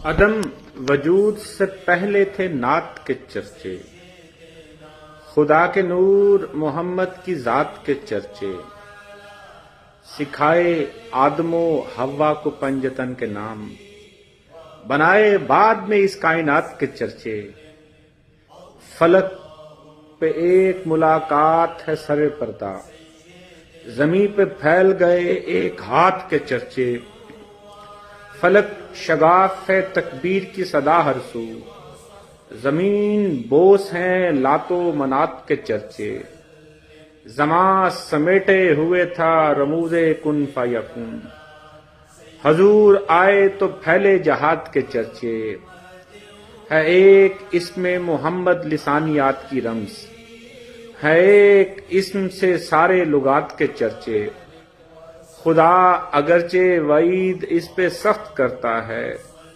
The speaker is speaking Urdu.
عدم وجود سے پہلے تھے نعت کے چرچے، خدا کے نور محمد کی ذات کے چرچے، سکھائے آدم و حوا کو پنجتن کے نام، بنائے بعد میں اس کائنات کے چرچے، فلک پہ ایک ملاقات ہے سر پردہ، زمیں پہ پھیل گئے ایک ہاتھ کے چرچے، فلک شگاف ہے تکبیر کی صدا ہر سو، زمین بوس ہیں لات و منات کے چرچے، زماں سمیٹے ہوئے تھا رموز کن فیکون، حضور آئے تو پھیلے جہاد کے چرچے، ہے ایک اسم محمد لسانیات کی رمز، ہے ایک اسم سے سارے لغات کے چرچے، خدا اگرچہ وعید اس پہ سخت کرتا ہے،